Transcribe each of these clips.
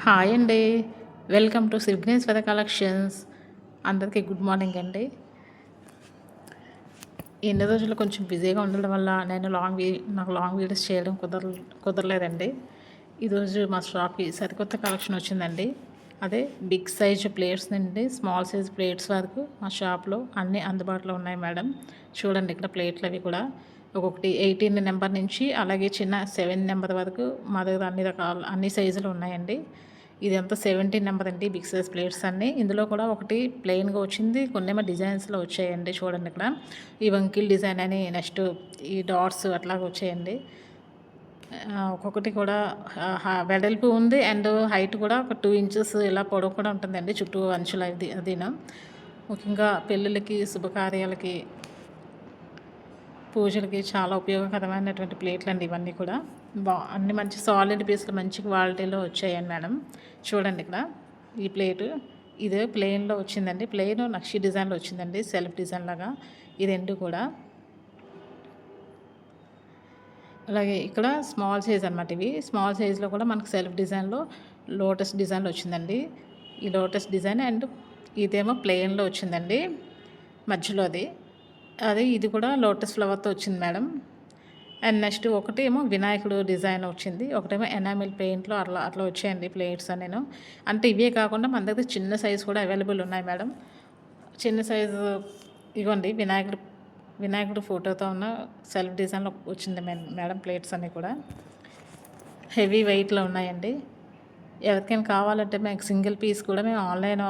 Hi అండి. Welcome to Signeshwara collections. అందరికీ good morning అండి. ఎన్ని రోజులు కొంచెం బిజీగా ఉండడం వల్ల నాకు లాంగ్ వీడియోస్ చేయడం కుదరలేదండి. ఈరోజు మా షాప్‌కి సరికొత్త కలెక్షన్ వచ్చిందండి. అదే బిగ్ సైజ్ ప్లేట్స్ నుండి స్మాల్ సైజ్ ప్లేట్స్ వరకు మా షాప్‌లో అన్నీ అందుబాటులో ఉన్నాయి మేడం. చూడండి ఇక్కడ ప్లేట్లు అవి కూడా ఒక్కొక్కటి 18 నెంబర్ నుంచి అలాగే చిన్న 7 నెంబర్ వరకు మా దగ్గర అన్ని సైజులు ఉన్నాయండి. ఇదంతా 17 నెంబర్ అండి బిగ్ సైజ్ ప్లేట్స్ అన్నీ. ఇందులో కూడా ఒకటి ప్లెయిన్‌గా వచ్చింది. కొన్నేమో డిజైన్స్‌లో వచ్చాయండి. చూడండి ఇక్కడ. ఈ వంకీల్ డిజైన్ అని నెక్స్ట్ ఈ డాట్స్ అట్లాగా వచ్చాయండి. ఒక్కొక్కటి కూడా వెడల్పు ఉంది అండ్ హైట్ కూడా ఒక 2 ఇంచెస్ ఇలా పొడవు కూడా ఉంటుందండి. చుట్టూ అంచులు అదిను. ముఖ్యంగా పెళ్ళిళ్ళకి, శుభకార్యాలకి, పూజలకి చాలా ఉపయోగకరమైనటువంటి ప్లేట్లండి ఇవన్నీ కూడా. అన్ని మంచి సాలిడ్ పీస్లు మంచి క్వాలిటీలో వచ్చాయండి మేడం. చూడండి ఇక్కడ ఈ ప్లేటు ఇదే ప్లెయిన్‌లో వచ్చిందండి. ప్లెయిన్ నక్షి డిజైన్‌లో వచ్చిందండి. సెల్ఫ్ డిజైన్ లాగా ఈ 2 కూడా. అలాగే ఇక్కడ స్మాల్ సైజ్ అనమాట ఇవి. స్మాల్ సైజ్‌లో కూడా మనకు సెల్ఫ్ డిజైన్‌లో లోటస్ డిజైన్‌లో వచ్చిందండి. ఈ లోటస్ డిజైన్ అండ్ ఇదేమో ప్లెయిన్‌లో వచ్చిందండి మధ్యలో ఇది కూడా లోటస్ ఫ్లవర్‌తో వచ్చింది మేడం. అండ్ నెక్స్ట్ ఒకటేమో వినాయకుడు డిజైన్ వచ్చింది. ఒకటేమో ఎనామిల్ పెయింట్‌లో అట్లా వచ్చాయండి ప్లేట్స్ అనేను. అంటే ఇవే కాకుండా మన దగ్గర చిన్న సైజు కూడా అవైలబుల్ ఉన్నాయి మేడం. చిన్న సైజు ఇగోండి వినాయకుడు ఫోటోతో ఉన్న సెల్ఫ్ డిజైన్‌లో వచ్చింది మేడం ప్లేట్స్ అన్నీ కూడా. హెవీ వెయిట్‌లో ఉన్నాయండి. ఎవరికైనా కావాలంటే మేము సింగిల్ పీస్ కూడా మేము ఆన్లైన్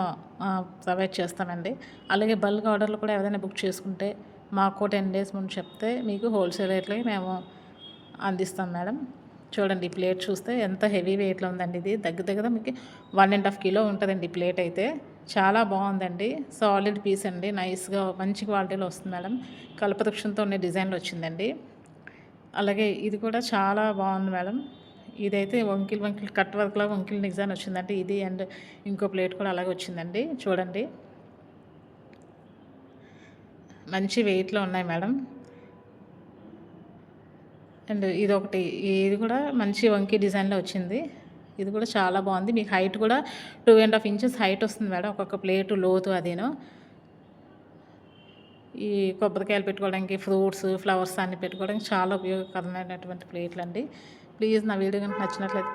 ప్రొవైడ్ చేస్తామండి. అలాగే బల్క్ ఆర్డర్లు కూడా ఎవరైనా బుక్ చేసుకుంటే మాకు 10 డేస్ ముందు చెప్తే మీకు హోల్సేల్ రేట్లకి మేము అందిస్తాం మేడం. చూడండి ఈ ప్లేట్ చూస్తే ఎంత హెవీ వెయిట్లో ఉందండి. ఇది దగ్గర మీకు 1.5 కిలో ఉంటుందండి ఈ ప్లేట్ అయితే. చాలా బాగుందండి. సాలిడ్ పీస్ అండి. నైస్గా మంచి క్వాలిటీలో వస్తుంది మేడం. కల్పవృక్షంతో ఉండే డిజైన్లో వచ్చిందండి. అలాగే ఇది కూడా చాలా బాగుంది మేడం. ఇదైతే వంకిల్ కట్ వర్క్‌లో వంకిల్ డిజైన్ వచ్చిందండి. ఇది అండ్ ఇంకో ప్లేట్ కూడా అలాగే వచ్చిందండి. చూడండి మంచి వెయిట్‌లో ఉన్నాయి మేడం. అండ్ ఇది కూడా మంచి వంకీ డిజైన్‌లో వచ్చింది. ఇది కూడా చాలా బాగుంది. మీకు హైట్ కూడా 2.5 ఇంచెస్ హైట్ వస్తుంది మేడం. ఒక్కొక్క ప్లేటు లోతు అదిను. ఈ కొబ్బరికాయలు పెట్టుకోవడానికి, ఫ్రూట్స్, ఫ్లవర్స్ అన్నీ పెట్టుకోవడానికి చాలా ఉపయోగకరమైనటువంటి ప్లేట్లండి. ప్లీజ్ నా వీడియో కనుక నచ్చినట్లయితే